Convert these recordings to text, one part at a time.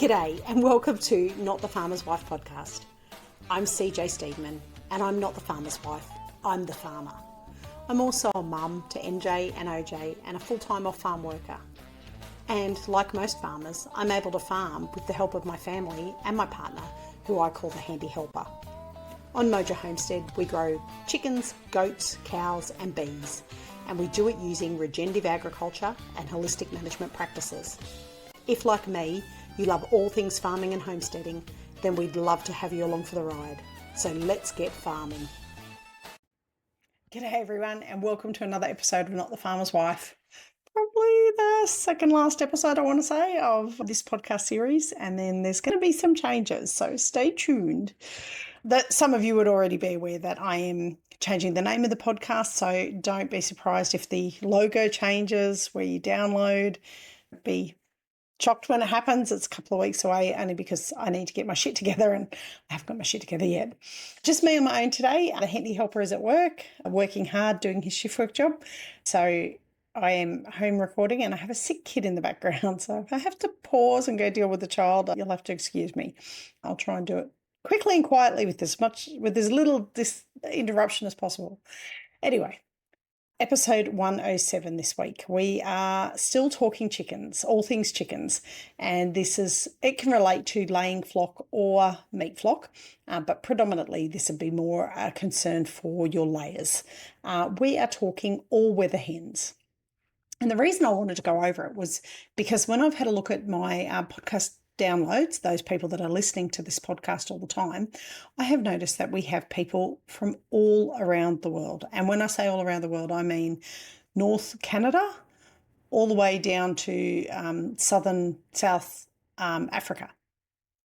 G'day and welcome to Not the Farmer's Wife podcast. I'm CJ Steedman and I'm not the farmer's wife, I'm the farmer. I'm also a mum to MJ and OJ and a full-time off-farm worker. And like most farmers, I'm able to farm with the help of my family and my partner, who I call the handy helper. On Mojo Homestead, we grow chickens, goats, cows and bees, and we do it using regenerative agriculture and holistic management practices. If, like me, you love all things farming and homesteading, then we'd love to have you along for the ride. So let's get farming. G'day everyone and welcome to another episode of Not the Farmer's Wife. Probably the second last episode, I want to say, of this podcast series, and then there's going to be some changes, so stay tuned. That some of you would already be aware that I am changing the name of the podcast, so don't be surprised if the logo changes where you download. Be shocked when it happens. It's a couple of weeks away, only because I need to get my shit together, and I haven't got my shit together yet. Just me on my own today. The handy helper is at work, working hard, doing his shift work job. So I am home recording and I have a sick kid in the background. So if I have to pause and go deal with the child, you'll have to excuse me. I'll try and do it quickly and quietly with as little interruption as possible. Anyway, episode 107 this week. We are still talking chickens, all things chickens. And it can relate to laying flock or meat flock, but predominantly this would be more a concern for your layers. We are talking all-weather hens. And the reason I wanted to go over it was because when I've had a look at my podcast downloads, those people that are listening to this podcast all the time, I have noticed that we have people from all around the world. And when I say all around the world, I mean North Canada, all the way down to South Africa.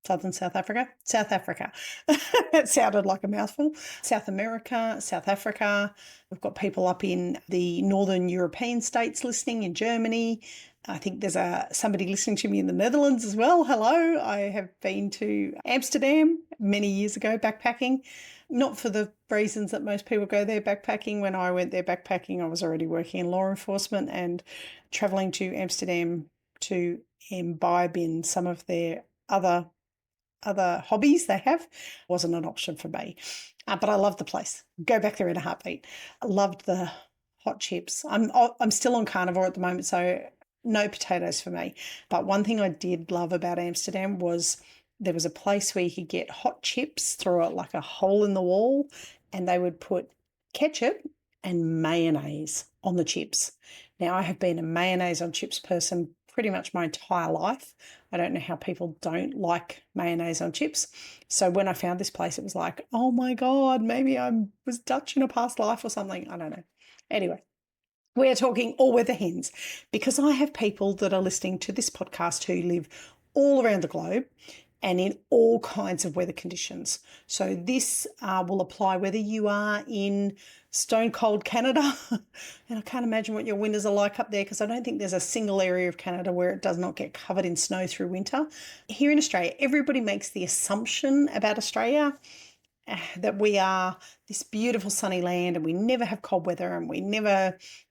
Southern South Africa? South Africa. It sounded like a mouthful. South America, South Africa. We've got people up in the Northern European states listening, in Germany. I think there's somebody listening to me in the Netherlands as well. Hello. I have been to Amsterdam many years ago backpacking. Not for the reasons that most people go there backpacking. When I went there backpacking, I was already working in law enforcement, and travelling to Amsterdam to imbibe in some of their other hobbies they have wasn't an option for me. But I love the place. Go back there in a heartbeat. I loved the hot chips. I'm still on carnivore at the moment, so no potatoes for me. But one thing I did love about Amsterdam was there was a place where you could get hot chips through like a hole in the wall, and they would put ketchup and mayonnaise on the chips. Now, I have been a mayonnaise on chips person pretty much my entire life. I don't know how people don't like mayonnaise on chips. So when I found this place, it was like, oh my God, maybe I was Dutch in a past life or something. I don't know. Anyway, we are talking all-weather hens because I have people that are listening to this podcast who live all around the globe and in all kinds of weather conditions. So this will apply whether you are in stone cold Canada, and I can't imagine what your winters are like up there, because I don't think there's a single area of Canada where it does not get covered in snow through winter. Here in Australia, everybody makes the assumption about Australia that we are this beautiful sunny land and we never have cold weather and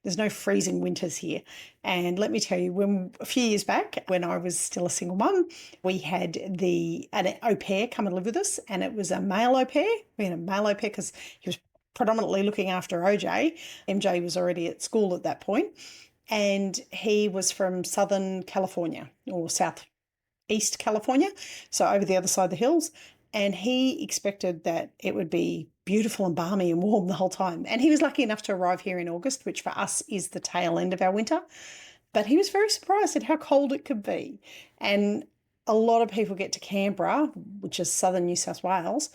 there's no freezing winters here. And let me tell you, a few years back, when I was still a single mum, we had an au pair come and live with us, and it was a male au pair. We had a male au pair because he was predominantly looking after OJ. MJ was already at school at that point, and he was from Southern California or Southeast California, so over the other side of the hills. And he expected that it would be beautiful and balmy and warm the whole time. And he was lucky enough to arrive here in August, which for us is the tail end of our winter. But he was very surprised at how cold it could be. And a lot of people get to Canberra, which is southern New South Wales,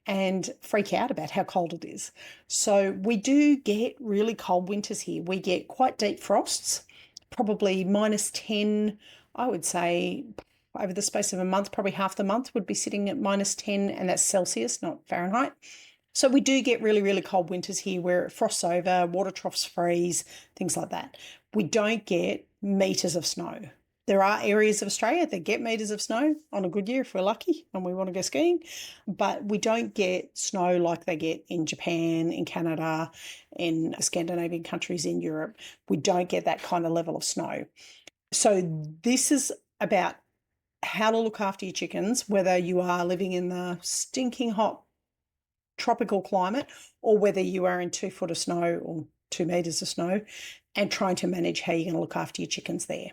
and freak out about how cold it is. So we do get really cold winters here. We get quite deep frosts, probably -10, I would say. Over the space of a month, probably half the month would be sitting at -10, and that's Celsius, not Fahrenheit. So we do get really, really cold winters here where it frosts over, water troughs freeze, things like that. We don't get meters of snow. There are areas of Australia that get meters of snow on a good year if we're lucky and we want to go skiing, but we don't get snow like they get in Japan, in Canada, in Scandinavian countries, in Europe. We don't get that kind of level of snow. So this is about how to look after your chickens, whether you are living in the stinking hot tropical climate or whether you are in 2 foot of snow or 2 meters of snow, and trying to manage how you're going to look after your chickens there.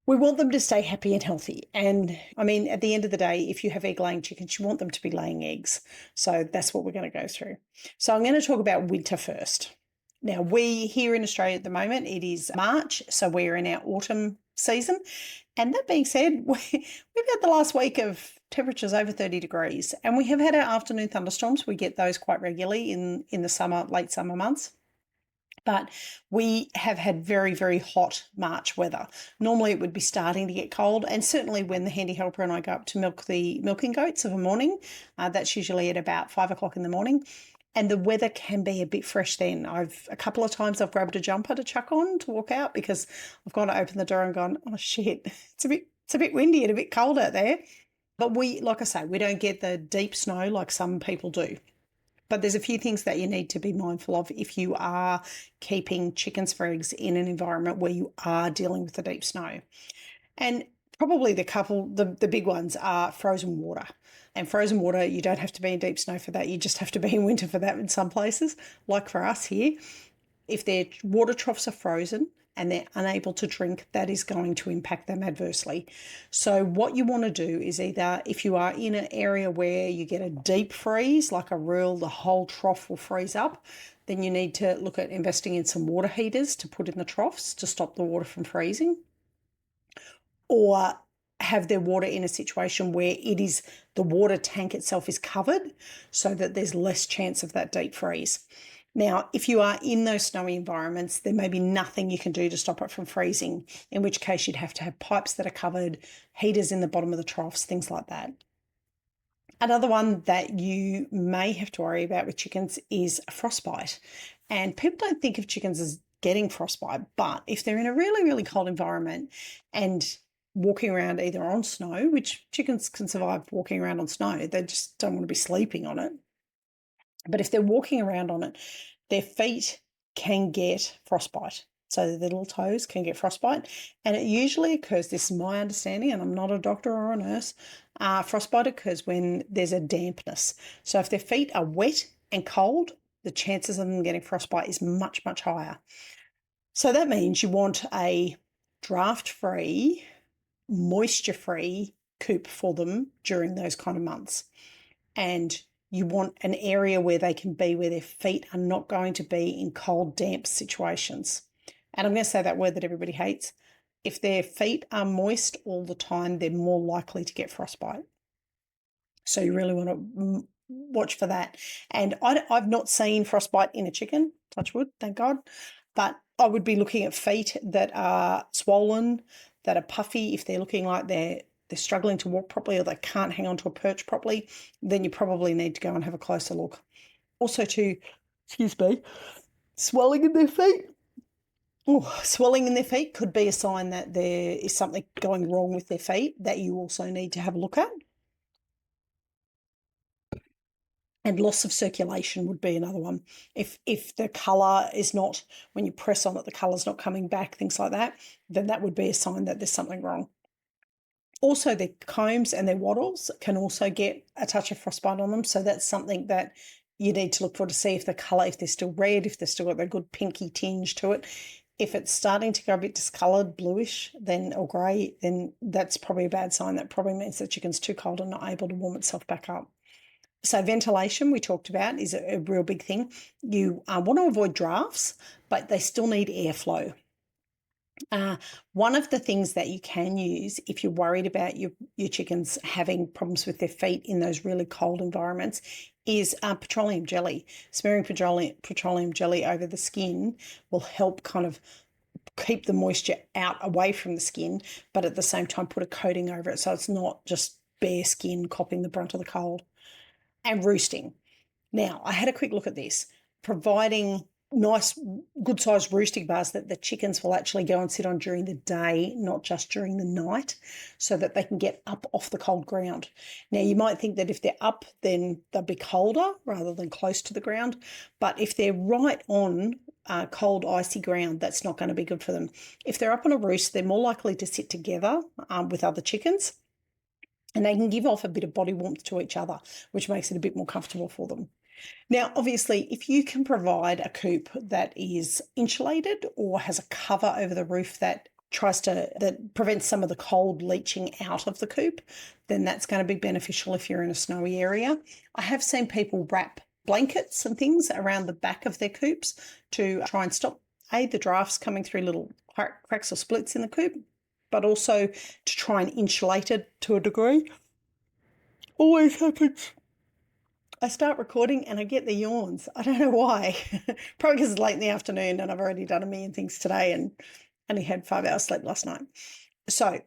We want them to stay happy and healthy. And I mean, at the end of the day, if you have egg laying chickens, you want them to be laying eggs. So that's what we're going to go through. So I'm going to talk about winter first. Now, we here in Australia at the moment, it is March, so we're in our autumn season. And that being said, we've had the last week of temperatures over 30 degrees, and we have had our afternoon thunderstorms. We get those quite regularly in the summer, late summer months. But we have had very, very hot March weather. Normally it would be starting to get cold, and certainly when the handy helper and I go up to milk the milking goats of a morning, that's usually at about 5 o'clock in the morning, and the weather can be a bit fresh then. A couple of times I've grabbed a jumper to chuck on to walk out because I've gone to open the door and gone, oh shit, it's a bit windy and a bit cold out there. But we, like I say, we don't get the deep snow like some people do. But there's a few things that you need to be mindful of if you are keeping chickens for eggs in an environment where you are dealing with the deep snow. And probably the big ones are frozen water. And frozen water, you don't have to be in deep snow for that. You just have to be in winter for that in some places, like for us here. If their water troughs are frozen and they're unable to drink, that is going to impact them adversely. So what you want to do is either, if you are in an area where you get a deep freeze, like the whole trough will freeze up, then you need to look at investing in some water heaters to put in the troughs to stop the water from freezing. Or have their water in a situation where the water tank itself is covered so that there's less chance of that deep freeze. Now, if you are in those snowy environments, there may be nothing you can do to stop it from freezing, in which case you'd have to have pipes that are covered, heaters in the bottom of the troughs, things like that. Another one that you may have to worry about with chickens is frostbite. And people don't think of chickens as getting frostbite, but if they're in a really, really cold environment and walking around either on snow, which chickens can survive walking around on snow, they just don't want to be sleeping on it. But if they're walking around on it, their feet can get frostbite. So their little toes can get frostbite. And it usually occurs, this is my understanding, and I'm not a doctor or a nurse, frostbite occurs when there's a dampness. So if their feet are wet and cold, the chances of them getting frostbite is much, much higher. So that means you want a draft-free, moisture-free coop for them during those kind of months. And you want an area where they can be, where their feet are not going to be in cold, damp situations. And I'm going to say that word that everybody hates. If their feet are moist all the time, they're more likely to get frostbite. So you really want to watch for that. And I've not seen frostbite in a chicken, touch wood, thank God. But I would be looking at feet that are swollen, that are puffy. If they're looking like they're struggling to walk properly or they can't hang onto a perch properly, then you probably need to go and have a closer look. Also swelling in their feet. Oh, swelling in their feet could be a sign that there is something going wrong with their feet that you also need to have a look at. And loss of circulation would be another one. If the colour is not, when you press on it, the colour's not coming back, things like that, then that would be a sign that there's something wrong. Also, their combs and their wattles can also get a touch of frostbite on them. So that's something that you need to look for to see if the colour, if they're still red, if they've still got that good pinky tinge to it. If it's starting to go a bit discoloured, bluish, or grey, then that's probably a bad sign. That probably means the chicken's too cold and not able to warm itself back up. So ventilation, we talked about, is a real big thing. You want to avoid drafts, but they still need airflow. One of the things that you can use if you're worried about your chickens having problems with their feet in those really cold environments is petroleum jelly. Smearing petroleum jelly over the skin will help kind of keep the moisture out away from the skin, but at the same time put a coating over it so it's not just bare skin copping the brunt of the cold. And roosting. Now, I had a quick look at this, providing nice, good-sized roosting bars that the chickens will actually go and sit on during the day, not just during the night, so that they can get up off the cold ground. Now, you might think that if they're up, then they'll be colder rather than close to the ground, but if they're right on cold, icy ground, that's not going to be good for them. If they're up on a roost, they're more likely to sit together with other chickens, and they can give off a bit of body warmth to each other, which makes it a bit more comfortable for them. Now, obviously, if you can provide a coop that is insulated or has a cover over the roof that prevents some of the cold leaching out of the coop, then that's going to be beneficial if you're in a snowy area. I have seen people wrap blankets and things around the back of their coops to try and stop the drafts coming through little cracks or splits in the coop, but also to try and insulate it to a degree. Always happens. I start recording and I get the yawns. I don't know why. Probably because it's late in the afternoon and I've already done a million things today and only had 5 hours sleep last night. So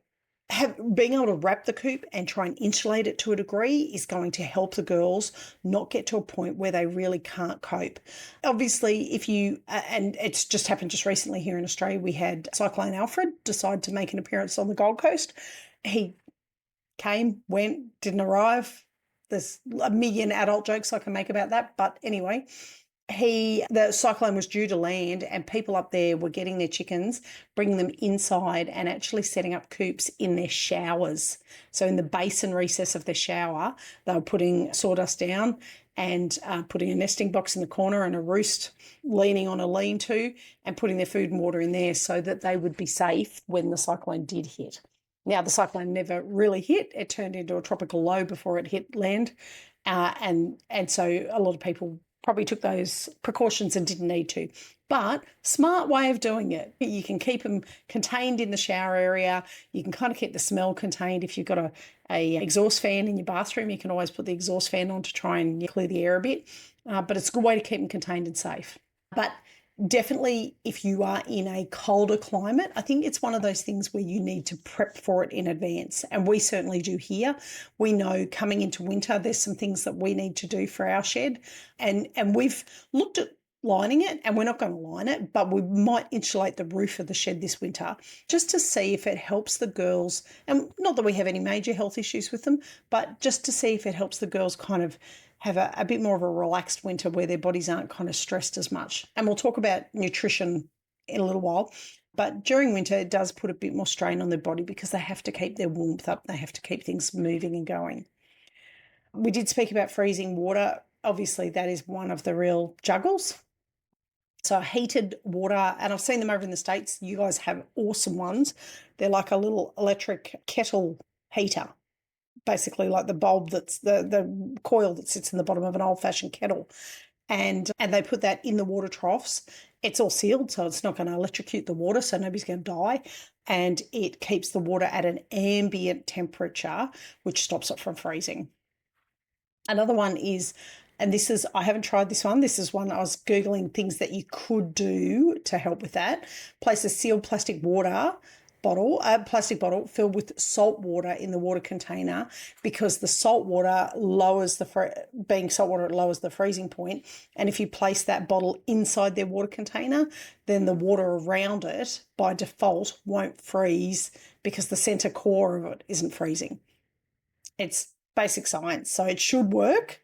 being able to wrap the coop and try and insulate it to a degree is going to help the girls not get to a point where they really can't cope. Obviously, and it's just happened just recently here in Australia, we had Cyclone Alfred decide to make an appearance on the Gold Coast. He came, went, didn't arrive. There's a million adult jokes I can make about that. But anyway, the cyclone was due to land and people up there were getting their chickens, bringing them inside and actually setting up coops in their showers. So in the basin recess of their shower, they were putting sawdust down and putting a nesting box in the corner and a roost leaning on a lean-to and putting their food and water in there so that they would be safe when the cyclone did hit. Now, the cyclone never really hit. It turned into a tropical low before it hit land. And so a lot of people probably took those precautions and didn't need to. But smart way of doing it. You can keep them contained in the shower area. You can kind of keep the smell contained. If you've got a exhaust fan in your bathroom, you can always put the exhaust fan on to try and clear the air a bit. But it's a good way to keep them contained and safe. But definitely, if you are in a colder climate, I think it's one of those things where you need to prep for it in advance. And we certainly do here. We know coming into winter, there's some things that we need to do for our shed. And we've looked at lining it, and we're not going to line it, but we might insulate the roof of the shed this winter just to see if it helps the girls. And not that we have any major health issues with them, but just to see if it helps the girls kind of have a bit more of a relaxed winter where their bodies aren't kind of stressed as much. And we'll talk about nutrition in a little while. But during winter, it does put a bit more strain on their body because they have to keep their warmth up. They have to keep things moving and going. We did speak about freezing water. Obviously, that is one of the real juggles. So heated water, and I've seen them over in the States. You guys have awesome ones. They're like a little electric kettle heater. Basically like the bulb that's the coil that sits in the bottom of an old-fashioned kettle. And they put that in the water troughs. It's all sealed, so it's not going to electrocute the water, so nobody's going to die. And it keeps the water at an ambient temperature, which stops it from freezing. Another one is, and I haven't tried this one. This is one I was Googling things that you could do to help with that. Place a sealed plastic bottle filled with salt water in the water container, because the salt water lowers being salt water, it lowers the freezing point. And if you place that bottle inside their water container, then the water around it by default won't freeze because the center core of it isn't freezing. It's basic science, so it should work.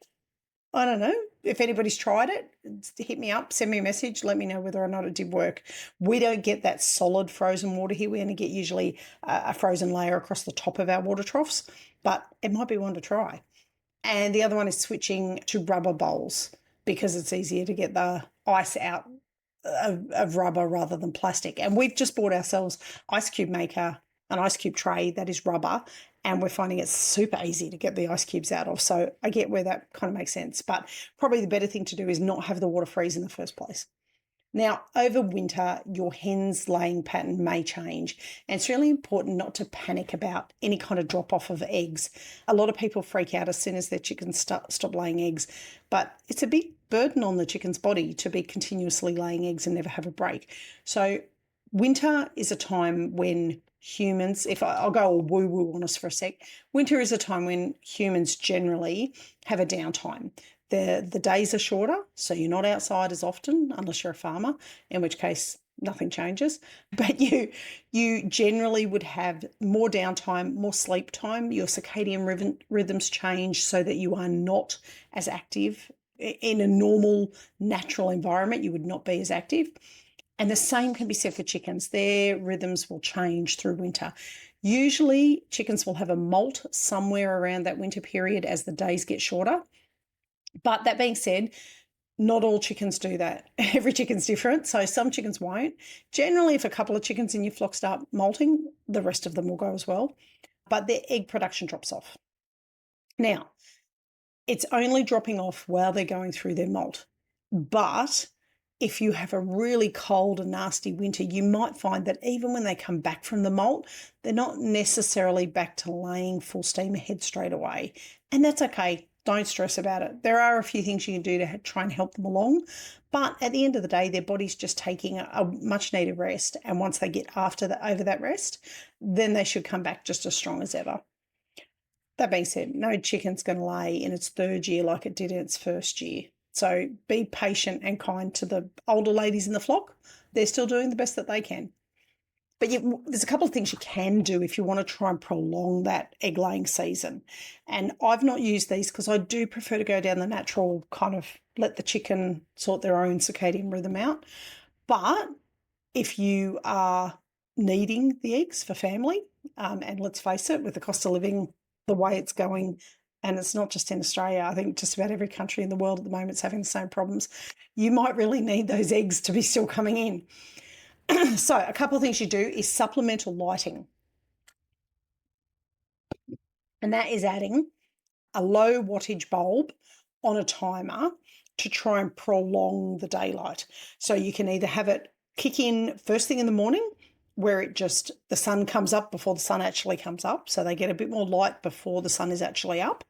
I don't know. If anybody's tried it, hit me up, send me a message, let me know whether or not it did work. We don't get that solid frozen water here. We only get usually a frozen layer across the top of our water troughs, but it might be one to try. And the other one is switching to rubber bowls, because it's easier to get the ice out of rubber rather than plastic. And we've just bought ourselves ice cube maker, an ice cube tray that is rubber, and we're finding it's super easy to get the ice cubes out of. So I get where that kind of makes sense, but probably the better thing to do is not have the water freeze in the first place. Now, over winter, your hen's laying pattern may change, and it's really important not to panic about any kind of drop-off of eggs. A lot of people freak out as soon as their chickens stop laying eggs, but it's a big burden on the chicken's body to be continuously laying eggs and never have a break. So winter is a time when humans, if I'll go all woo-woo on us for a sec, winter is a time when humans generally have a downtime. The days are shorter, so you're not outside as often unless you're a farmer, in which case nothing changes. But you generally would have more downtime, more sleep time. Your circadian rhythms change so that you are not as active. In a normal, natural environment, you would not be as active. And the same can be said for chickens. Their rhythms will change through winter. Usually chickens will have a molt somewhere around that winter period as the days get shorter. But that being said, not all chickens do that. Every chicken's different. So some chickens won't. Generally, if a couple of chickens in your flock start molting, the rest of them will go as well. But their egg production drops off. Now, it's only dropping off while they're going through their molt. But if you have a really cold and nasty winter, you might find that even when they come back from the molt, they're not necessarily back to laying full steam ahead straight away. And that's okay. Don't stress about it. There are a few things you can do to try and help them along. But at the end of the day, their body's just taking a much needed rest. And once they get over that rest, then they should come back just as strong as ever. That being said, no chicken's going to lay in its third year like it did in its first year. So be patient and kind to the older ladies in the flock. They're still doing the best that they can. But there's a couple of things you can do if you want to try and prolong that egg laying season. And I've not used these because I do prefer to go down the natural kind of let the chicken sort their own circadian rhythm out. But if you are needing the eggs for family, and let's face it, with the cost of living the way it's going, and it's not just in Australia, I think just about every country in the world at the moment is having the same problems, you might really need those eggs to be still coming in. So a couple of things you do is supplemental lighting. And that is adding a low wattage bulb on a timer to try and prolong the daylight. So you can either have it kick in first thing in the morning where the sun comes up before the sun actually comes up. So they get a bit more light before the sun is actually up.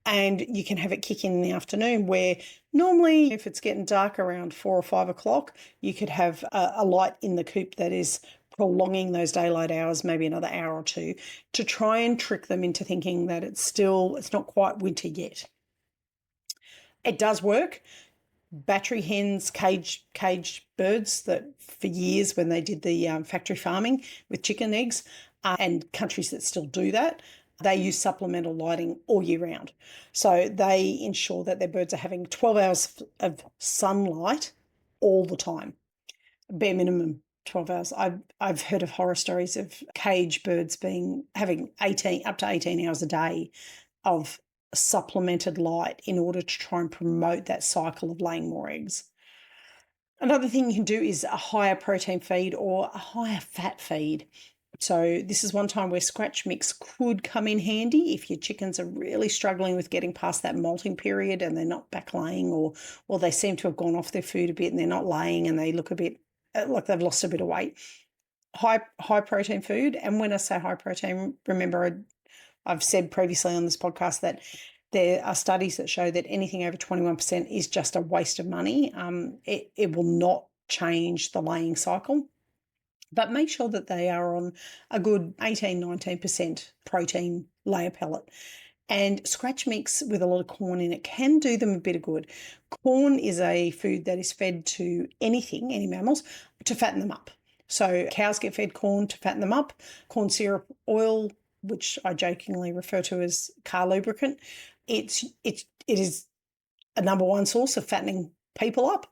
And you can have it kick in the afternoon where normally if it's getting dark around 4 or 5 o'clock, you could have a light in the coop that is prolonging those daylight hours, maybe another hour or two, to try and trick them into thinking that it's not quite winter yet. It does work. Battery hens, cage birds that for years when they did the factory farming with chicken eggs, and countries that still do that, they use supplemental lighting all year round. So they ensure that their birds are having 12 hours of sunlight all the time, bare minimum 12 hours. I've heard of horror stories of cage birds having up to 18 hours a day of supplemented light in order to try and promote that cycle of laying more eggs. Another thing you can do is a higher protein feed or a higher fat feed. So this is one time where scratch mix could come in handy if your chickens are really struggling with getting past that molting period and they're not back laying, or they seem to have gone off their food a bit and they're not laying and they look a bit like they've lost a bit of weight. High protein food. And when I say high protein, remember I've said previously on this podcast that there are studies that show that anything over 21% is just a waste of money. It will not change the laying cycle. But make sure that they are on a good 18, 19% protein layer pellet. And scratch mix with a lot of corn in it can do them a bit of good. Corn is a food that is fed to any mammals, to fatten them up. So cows get fed corn to fatten them up. Corn syrup oil, which I jokingly refer to as car lubricant, it is a number one source of fattening people up.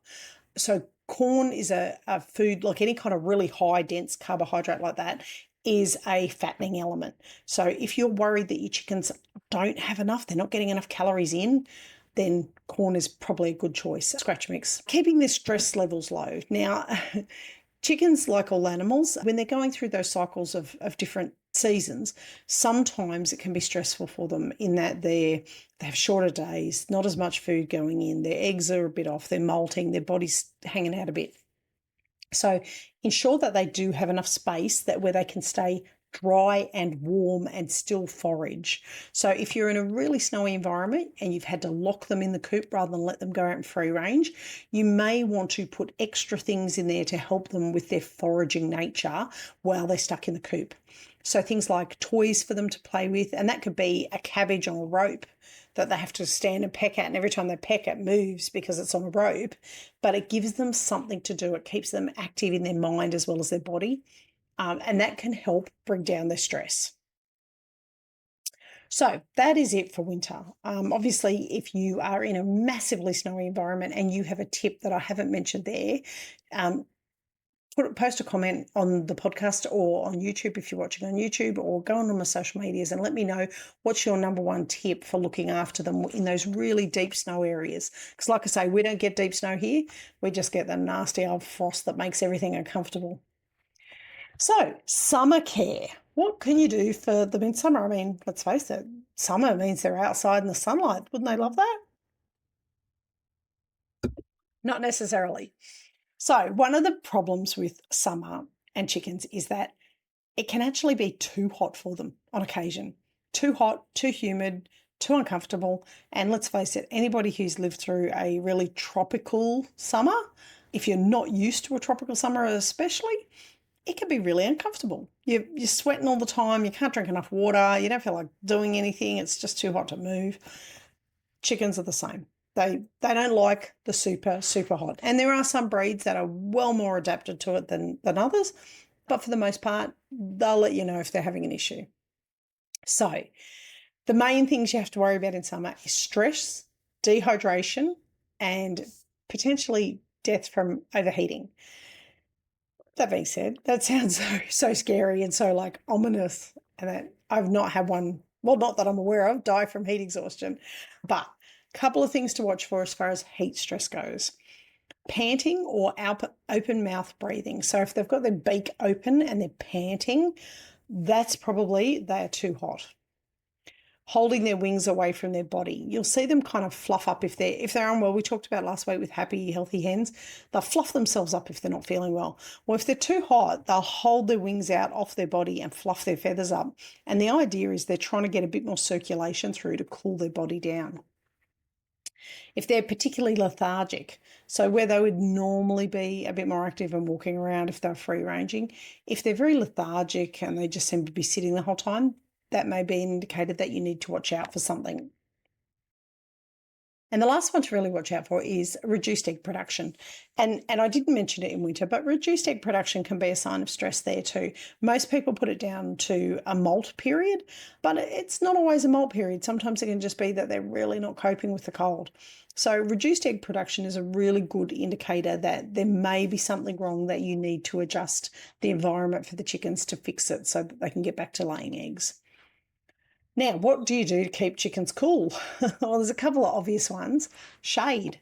So corn is a food, like any kind of really high dense carbohydrate like that, is a fattening element. So if you're worried that your chickens don't have enough, they're not getting enough calories in, then corn is probably a good choice. Scratch mix. Keeping their stress levels low. Now, chickens, like all animals, when they're going through those cycles of different seasons, sometimes it can be stressful for them in that they have shorter days, not as much food going in, their eggs are a bit off, they're molting, their body's hanging out a bit. So ensure that they do have enough space where they can stay dry and warm and still forage. So if you're in a really snowy environment and you've had to lock them in the coop rather than let them go out in free range, you may want to put extra things in there to help them with their foraging nature while they're stuck in the coop. So things like toys for them to play with, and that could be a cabbage on a rope that they have to stand and peck at, and every time they peck it moves because it's on a rope, but it gives them something to do. It keeps them active in their mind as well as their body, and that can help bring down their stress. So that is it for winter. Obviously, if you are in a massively snowy environment and you have a tip that I haven't mentioned there, post a comment on the podcast or on YouTube if you're watching on YouTube, or go on my social medias and let me know what's your number one tip for looking after them in those really deep snow areas. Because like I say, we don't get deep snow here. We just get the nasty old frost that makes everything uncomfortable. So, summer care. What can you do for them in summer? I mean, let's face it, summer means they're outside in the sunlight. Wouldn't they love that? Not necessarily. So, one of the problems with summer and chickens is that it can actually be too hot for them on occasion. Too hot, too humid, too uncomfortable. And let's face it, anybody who's lived through a really tropical summer, if you're not used to a tropical summer especially, it can be really uncomfortable. You're sweating all the time, you can't drink enough water, you don't feel like doing anything, it's just too hot to move. Chickens are the same. They don't like the super, super hot. And there are some breeds that are well more adapted to it than others. But for the most part, they'll let you know if they're having an issue. So the main things you have to worry about in summer is stress, dehydration, and potentially death from overheating. That being said, that sounds so scary and so like ominous, and that I've not had one, well, not that I'm aware of, die from heat exhaustion. But a couple of things to watch for as far as heat stress goes. Panting or open mouth breathing. So if they've got their beak open and they're panting, that's probably they're too hot. Holding their wings away from their body. You'll see them kind of fluff up if they're unwell. We talked about last week with happy, healthy hens. They'll fluff themselves up if they're not feeling well. Well, if they're too hot, they'll hold their wings out off their body and fluff their feathers up. And the idea is they're trying to get a bit more circulation through to cool their body down. If they're particularly lethargic, so where they would normally be a bit more active and walking around if they're free ranging, if they're very lethargic and they just seem to be sitting the whole time, that may be an indicator that you need to watch out for something. And the last one to really watch out for is reduced egg production. And I didn't mention it in winter, but reduced egg production can be a sign of stress there too. Most people put it down to a molt period, but it's not always a molt period. Sometimes it can just be that they're really not coping with the cold. So reduced egg production is a really good indicator that there may be something wrong, that you need to adjust the environment for the chickens to fix it so that they can get back to laying eggs. Now, what do you do to keep chickens cool? Well, there's a couple of obvious ones. Shade.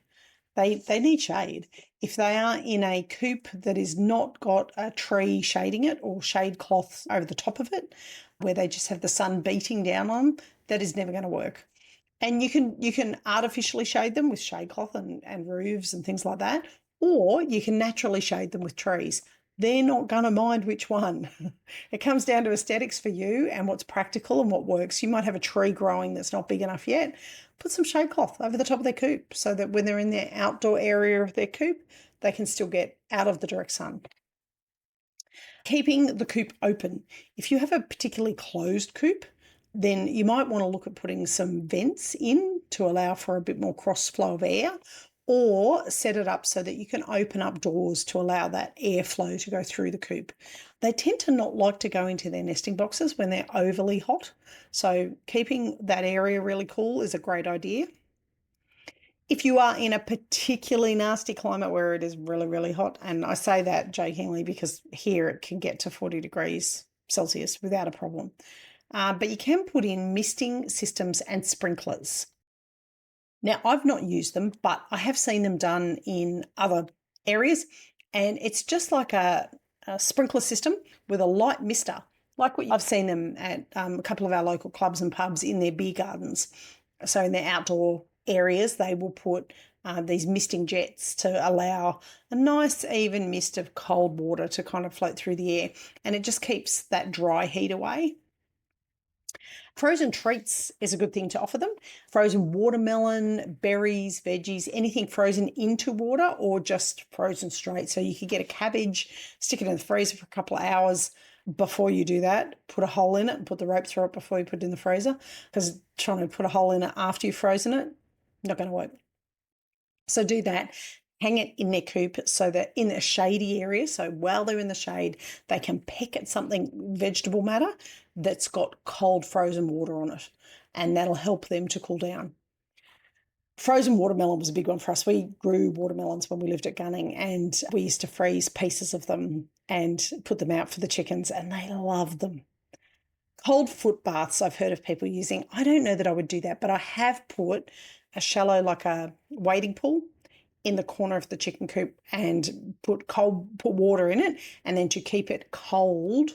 They need shade. If they are in a coop that is not got a tree shading it or shade cloths over the top of it, where they just have the sun beating down on them, that is never going to work. And you can artificially shade them with shade cloth and roofs and things like that, or you can naturally shade them with trees. They're not going to mind which one. It comes down to aesthetics for you and what's practical and what works. You might have a tree growing that's not big enough yet. Put some shade cloth over the top of their coop so that when they're in their outdoor area of their coop, they can still get out of the direct sun. Keeping the coop open. If you have a particularly closed coop, then you might want to look at putting some vents in to allow for a bit more cross flow of air, or set it up so that you can open up doors to allow that airflow to go through the coop. They tend to not like to go into their nesting boxes when they're overly hot, so keeping that area really cool is a great idea. If you are in a particularly nasty climate where it is really, really hot, and I say that jokingly because here it can get to 40 degrees Celsius without a problem, but you can put in misting systems and sprinklers. Now, I've not used them, but I have seen them done in other areas, and it's just like a sprinkler system with a light mister, like what I've seen them at a couple of our local clubs and pubs in their beer gardens. So in their outdoor areas, they will put these misting jets to allow a nice even mist of cold water to kind of float through the air, and it just keeps that dry heat away. Frozen treats is a good thing to offer them. Frozen watermelon, berries, veggies, anything frozen into water or just frozen straight. So you could get a cabbage, stick it in the freezer for a couple of hours. Before you do that, put a hole in it and put the rope through it before you put it in the freezer, because trying to put a hole in it after you've frozen it, not going to work. So do that. Hang it in their coop so that in a shady area, so while they're in the shade, they can peck at something, vegetable matter, that's got cold frozen water on it, and that'll help them to cool down. Frozen watermelon was a big one for us. We grew watermelons when we lived at Gunning, and we used to freeze pieces of them and put them out for the chickens, and they loved them. Cold foot baths I've heard of people using. I don't know that I would do that, but I have put a shallow, like a wading pool, in the corner of the chicken coop and put water in it, and then to keep it cold,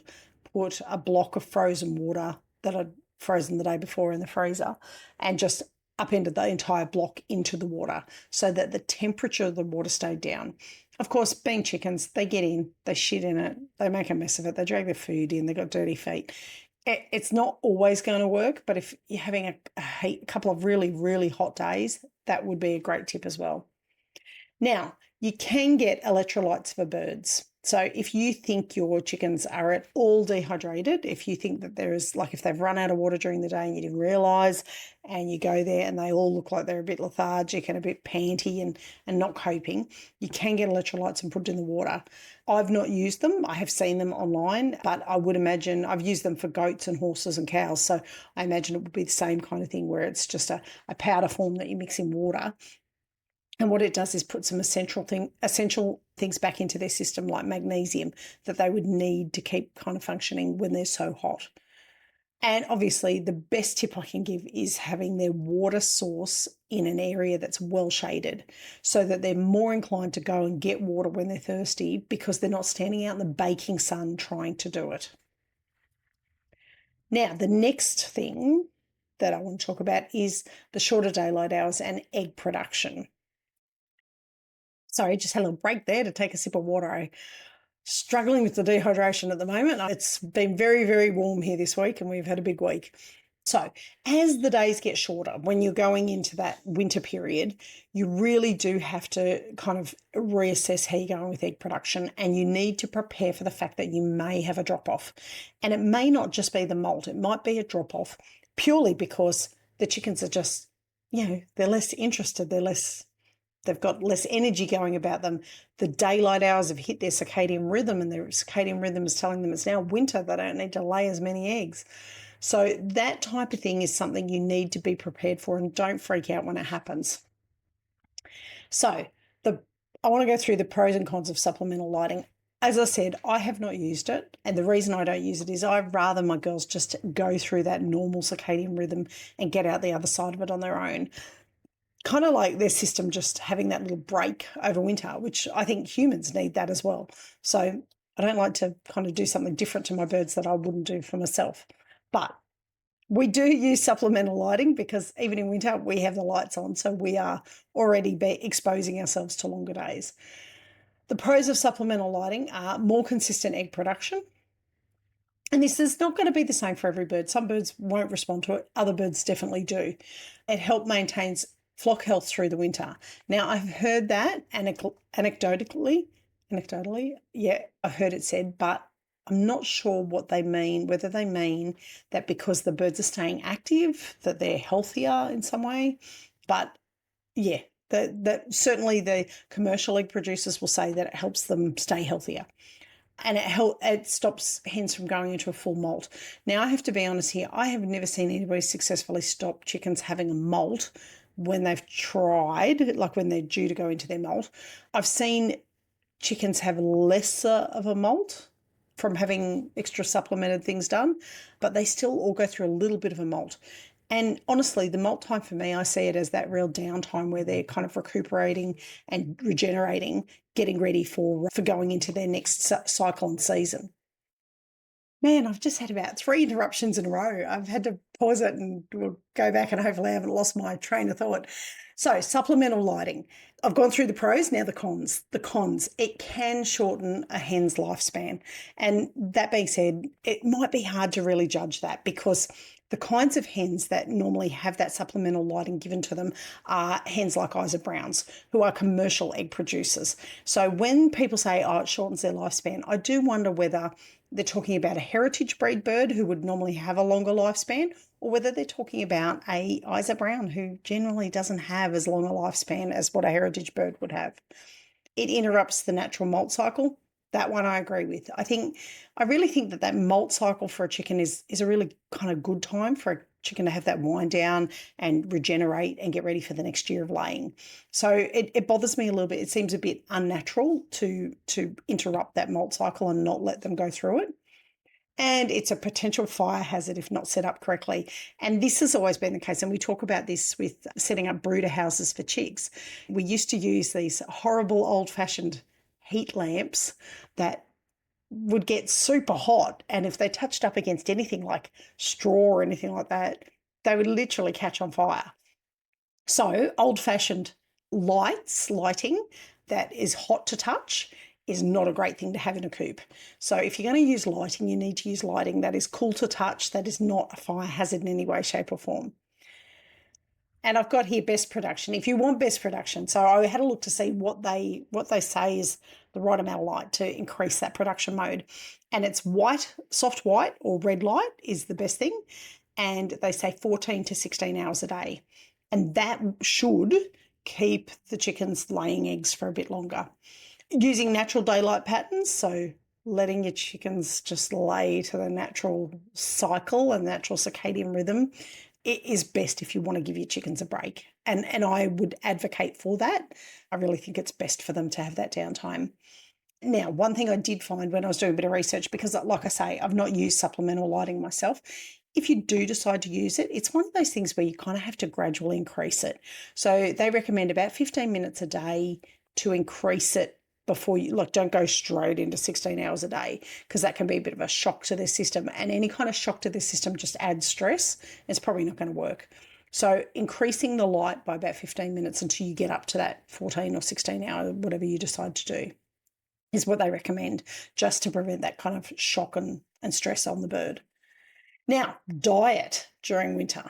put a block of frozen water that I'd frozen the day before in the freezer, and just upended the entire block into the water so that the temperature of the water stayed down. Of course, being chickens, they get in, they shit in it, they make a mess of it, they drag their food in, they've got dirty feet. It's not always going to work, but if you're having a couple of really, really hot days, that would be a great tip as well. Now, you can get electrolytes for birds. So if you think your chickens are at all dehydrated, if you think that there is, like if they've run out of water during the day and you didn't realise, and you go there and they all look like they're a bit lethargic and a bit panty and not coping, you can get electrolytes and put it in the water. I've not used them. I have seen them online, but I would imagine I've used them for goats and horses and cows. So I imagine it would be the same kind of thing where it's just a powder form that you mix in water. And what it does is put some essential things back into their system, like magnesium, that they would need to keep kind of functioning when they're so hot. And obviously, the best tip I can give is having their water source in an area that's well shaded, so that they're more inclined to go and get water when they're thirsty, because they're not standing out in the baking sun trying to do it. Now, the next thing that I want to talk about is the shorter daylight hours and egg production. Sorry, just had a little break there to take a sip of water. I'm struggling with the dehydration at the moment. It's been very, very warm here this week, and we've had a big week. So as the days get shorter, when you're going into that winter period, you really do have to kind of reassess how you're going with egg production, and you need to prepare for the fact that you may have a drop-off. And it may not just be the molt. It might be a drop-off purely because the chickens are just, they're less interested. They've got less energy going about them. The daylight hours have hit their circadian rhythm, and their circadian rhythm is telling them it's now winter. They don't need to lay as many eggs. So that type of thing is something you need to be prepared for, and don't freak out when it happens. So I want to go through the pros and cons of supplemental lighting. As I said, I have not used it, and the reason I don't use it is I'd rather my girls just go through that normal circadian rhythm and get out the other side of it on their own. Kind of like their system just having that little break over winter, which I think humans need that as well. So I don't like to kind of do something different to my birds that I wouldn't do for myself. But we do use supplemental lighting because even in winter we have the lights on, so we are already exposing ourselves to longer days. The pros of supplemental lighting are more consistent egg production. And this is not going to be the same for every bird. Some birds won't respond to it. Other birds definitely do. It helps maintains flock health through the winter. Now, I've heard that anecdotally, yeah, I've heard it said, but I'm not sure what they mean, whether they mean that because the birds are staying active, that they're healthier in some way. But yeah, that certainly the commercial egg producers will say that it helps them stay healthier. And it stops hens from going into a full molt. Now, I have to be honest here. I have never seen anybody successfully stop chickens having a molt when they've tried, like when they're due to go into their molt. I've seen chickens have lesser of a molt from having extra supplemented things done, but they still all go through a little bit of a molt. And honestly, the molt time for me, I see it as that real downtime where they're kind of recuperating and regenerating, getting ready for going into their next cycle and season. Man, I've just had about 3 interruptions in a row. I've had to pause it and we'll go back, and hopefully I haven't lost my train of thought. So supplemental lighting. I've gone through the pros, now the cons. The cons, it can shorten a hen's lifespan. And that being said, it might be hard to really judge that, because the kinds of hens that normally have that supplemental lighting given to them are hens like Isa Browns, who are commercial egg producers. So when people say, oh, it shortens their lifespan, I do wonder whether they're talking about a heritage breed bird who would normally have a longer lifespan, or whether they're talking about a Isa Brown who generally doesn't have as long a lifespan as what a heritage bird would have. It interrupts the natural molt cycle. That one I agree with. I really think that molt cycle for a chicken is a really kind of good time for a chicken to have that wind down and regenerate and get ready for the next year of laying. So it bothers me a little bit. It seems a bit unnatural to interrupt that molt cycle and not let them go through it. And it's a potential fire hazard if not set up correctly. And this has always been the case. And we talk about this with setting up brooder houses for chicks. We used to use these horrible old-fashioned heat lamps that would get super hot. And if they touched up against anything like straw or anything like that, they would literally catch on fire. So old-fashioned lighting that is hot to touch is not a great thing to have in a coop. So if you're going to use lighting, you need to use lighting that is cool to touch, that is not a fire hazard in any way, shape or form. And I've got here best production. If you want best production, so I had a look to see what they say is the right amount of light to increase that production mode. And it's white, soft white or red light is the best thing. And they say 14 to 16 hours a day. And that should keep the chickens laying eggs for a bit longer. Using natural daylight patterns, so letting your chickens just lay to the natural cycle and natural circadian rhythm, it is best if you want to give your chickens a break. And I would advocate for that. I really think it's best for them to have that downtime. Now, one thing I did find when I was doing a bit of research, because like I say, I've not used supplemental lighting myself, if you do decide to use it, it's one of those things where you kind of have to gradually increase it. So they recommend about 15 minutes a day to increase it before you, don't go straight into 16 hours a day, because that can be a bit of a shock to their system. And any kind of shock to their system just adds stress. It's probably not going to work. So increasing the light by about 15 minutes until you get up to that 14 or 16 hour, whatever you decide to do, is what they recommend, just to prevent that kind of shock and stress on the bird. Now, diet during winter.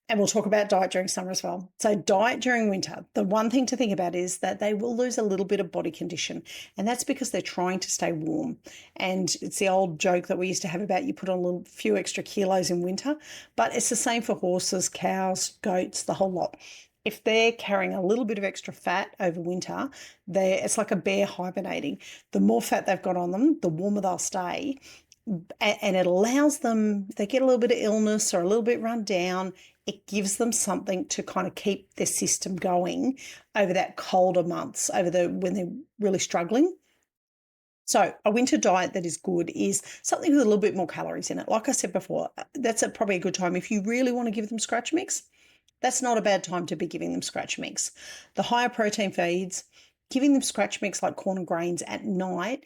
And we'll talk about diet during summer as well. So diet during winter, the one thing to think about is that they will lose a little bit of body condition. And that's because they're trying to stay warm. And it's the old joke that we used to have about you put on a few extra kilos in winter. But it's the same for horses, cows, goats, the whole lot. If they're carrying a little bit of extra fat over winter, it's like a bear hibernating. The more fat they've got on them, the warmer they'll stay. And it allows them, they get a little bit of illness or a little bit run down, it gives them something to kind of keep their system going over that colder months, when they're really struggling. So a winter diet that is good is something with a little bit more calories in it. Like I said before, that's probably a good time. If you really want to give them scratch mix, that's not a bad time to be giving them scratch mix. The higher protein feeds, giving them scratch mix like corn and grains at night.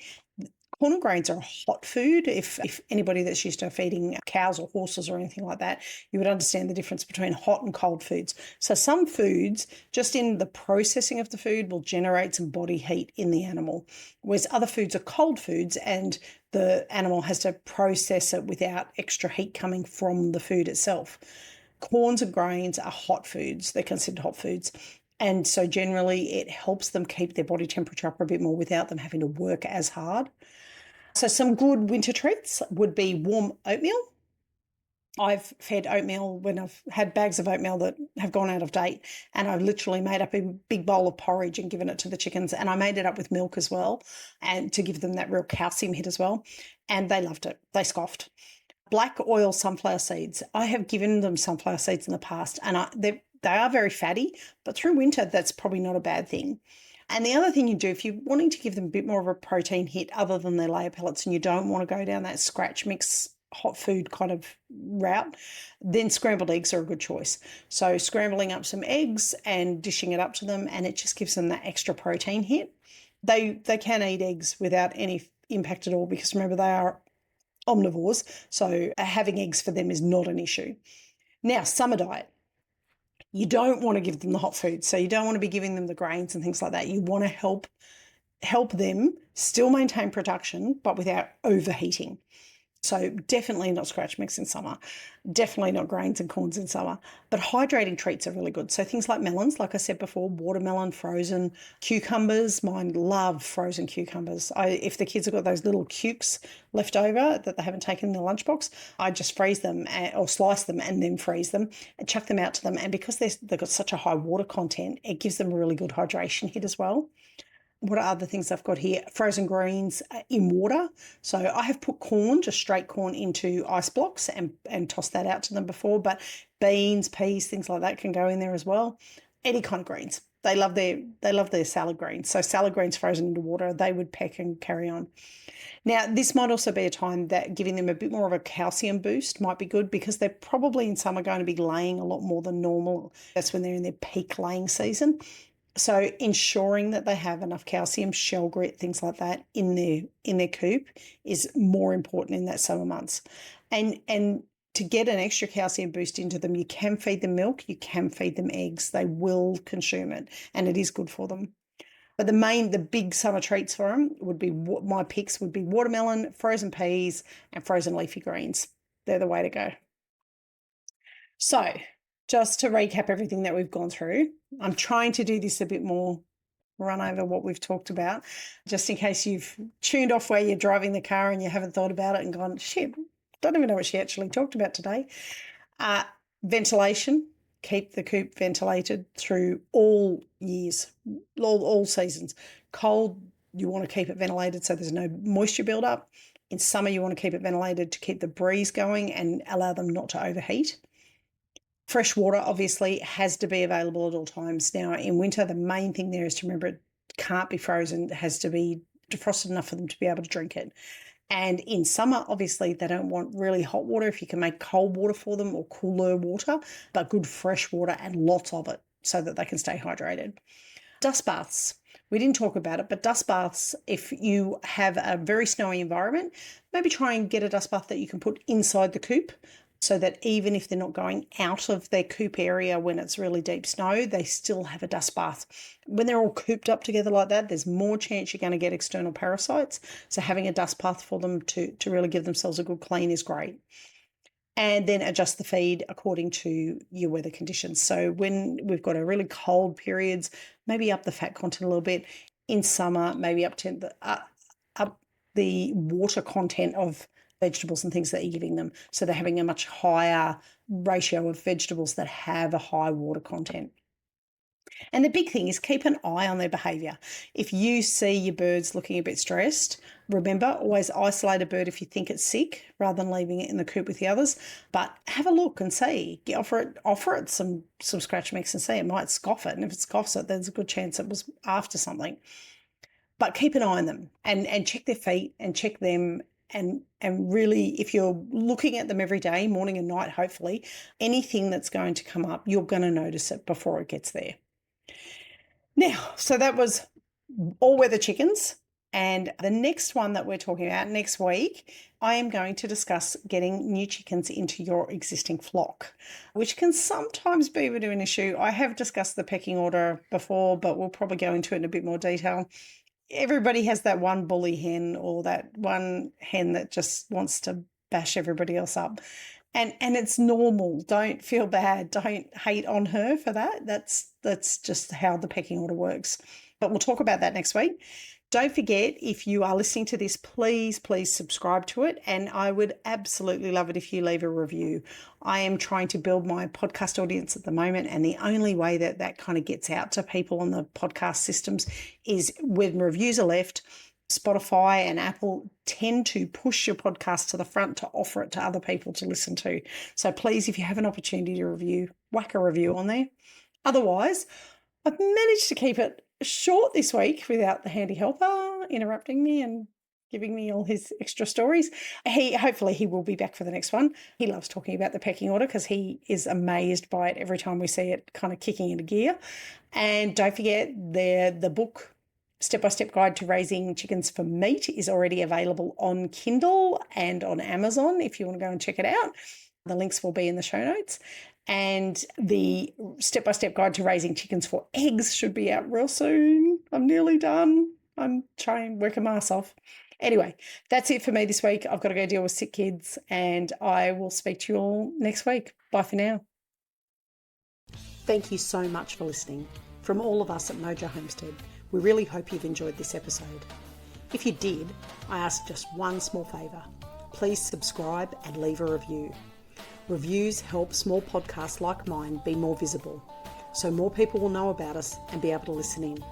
Corn and grains are a hot food. If anybody that's used to feeding cows or horses or anything like that, you would understand the difference between hot and cold foods. So some foods, just in the processing of the food, will generate some body heat in the animal, whereas other foods are cold foods and the animal has to process it without extra heat coming from the food itself. Corns and grains are hot foods. They're considered hot foods. And so generally it helps them keep their body temperature up a bit more without them having to work as hard. So some good winter treats would be warm oatmeal. I've fed oatmeal when I've had bags of oatmeal that have gone out of date, and I've literally made up a big bowl of porridge and given it to the chickens, and I made it up with milk as well, and to give them that real calcium hit as well, and they loved it. They scoffed. Black oil sunflower seeds. I have given them sunflower seeds in the past, and they are very fatty, but through winter, that's probably not a bad thing. And the other thing you do, if you're wanting to give them a bit more of a protein hit other than their layer pellets and you don't want to go down that scratch mix hot food kind of route, then scrambled eggs are a good choice. So scrambling up some eggs and dishing it up to them, and it just gives them that extra protein hit. They can eat eggs without any impact at all, because remember, they are omnivores, so having eggs for them is not an issue. Now, summer diet. You don't want to give them the hot food, so you don't want to be giving them the grains and things like that. You want to help them still maintain production, but without overheating. So definitely not scratch mix in summer, definitely not grains and corns in summer, but hydrating treats are really good. So things like melons, like I said before, watermelon, frozen, cucumbers. Mine love frozen cucumbers. If the kids have got those little cukes left over that they haven't taken in their lunchbox, I just freeze them or slice them and then freeze them and chuck them out to them. And because they've got such a high water content, it gives them a really good hydration hit as well. What are other things I've got here? Frozen greens in water. So I have put corn, just straight corn, into ice blocks and tossed that out to them before, but beans, peas, things like that can go in there as well. Any kind of greens. They love their salad greens. So salad greens frozen into water, they would peck and carry on. Now, this might also be a time that giving them a bit more of a calcium boost might be good, because they're probably in summer going to be laying a lot more than normal. That's when they're in their peak laying season. So ensuring that they have enough calcium, shell grit, things like that in their coop is more important in that summer months. And to get an extra calcium boost into them, you can feed them milk, you can feed them eggs. They will consume it, and it is good for them. But the big summer treats for them would be, my picks would be watermelon, frozen peas, and frozen leafy greens. They're the way to go. So just to recap everything that we've gone through, I'm trying to do this a bit more, run over what we've talked about, just in case you've tuned off where you're driving the car and you haven't thought about it and gone, shit, don't even know what she actually talked about today. Ventilation. Keep the coop ventilated through all years, all seasons. Cold, you want to keep it ventilated so there's no moisture buildup. In summer, you want to keep it ventilated to keep the breeze going and allow them not to overheat. Fresh water obviously has to be available at all times. Now, in winter, the main thing there is to remember it can't be frozen. It has to be defrosted enough for them to be able to drink it. And in summer, obviously, they don't want really hot water. If you can make cold water for them, or cooler water, but good fresh water and lots of it so that they can stay hydrated. Dust baths. We didn't talk about it, but dust baths, if you have a very snowy environment, maybe try and get a dust bath that you can put inside the coop, so that even if they're not going out of their coop area when it's really deep snow, they still have a dust bath. When they're all cooped up together like that, there's more chance you're going to get external parasites. So having a dust bath for them to really give themselves a good clean is great. And then adjust the feed according to your weather conditions. So when we've got a really cold periods, maybe up the fat content a little bit. In summer, maybe up the water content of vegetables and things that you're giving them. So they're having a much higher ratio of vegetables that have a high water content. And the big thing is keep an eye on their behaviour. If you see your birds looking a bit stressed, remember, always isolate a bird if you think it's sick rather than leaving it in the coop with the others. But have a look and see. Offer it some scratch mix and see. It might scoff it. And if it scoffs it, there's a good chance it was after something. But keep an eye on them and check their feet and check them. And really, if you're looking at them every day, morning and night, hopefully, anything that's going to come up, you're going to notice it before it gets there. Now, so that was all weather chickens. And the next one that we're talking about next week, I am going to discuss getting new chickens into your existing flock, which can sometimes be a bit of an issue. I have discussed the pecking order before, but we'll probably go into it in a bit more detail. Everybody has that one bully hen, or that one hen that just wants to bash everybody else up. And it's normal. Don't feel bad. Don't hate on her for that. That's just how the pecking order works. But we'll talk about that next week. Don't forget, if you are listening to this, please subscribe to it. And I would absolutely love it if you leave a review. I am trying to build my podcast audience at the moment, and the only way that kind of gets out to people on the podcast systems is when reviews are left. Spotify and Apple tend to push your podcast to the front to offer it to other people to listen to. So please, if you have an opportunity to review, whack a review on there. Otherwise, I've managed to keep it short this week without the handy helper interrupting me and giving me all his extra stories. Hopefully he will be back for the next one. He loves talking about the pecking order because he is amazed by it every time we see it kind of kicking into gear. And don't forget, the book, Step-by-Step Guide to Raising Chickens for Meat, is already available on Kindle and on Amazon if you want to go and check it out. The links will be in the show notes. And the Step-by-Step Guide to Raising Chickens for Eggs should be out real soon. I'm nearly done. I'm trying to work my ass off. Anyway, that's it for me this week. I've got to go deal with sick kids, and I will speak to you all next week. Bye for now. Thank you so much for listening. From all of us at Mojo Homestead, we really hope you've enjoyed this episode. If you did, I ask just one small favour. Please subscribe and leave a review. Reviews help small podcasts like mine be more visible, so more people will know about us and be able to listen in.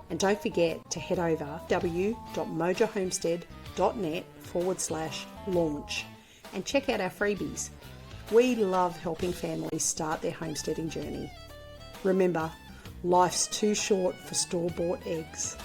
And don't forget to head over www.mojohomestead.net/launch and check out our freebies. We love helping families start their homesteading journey. Remember, life's too short for store-bought eggs.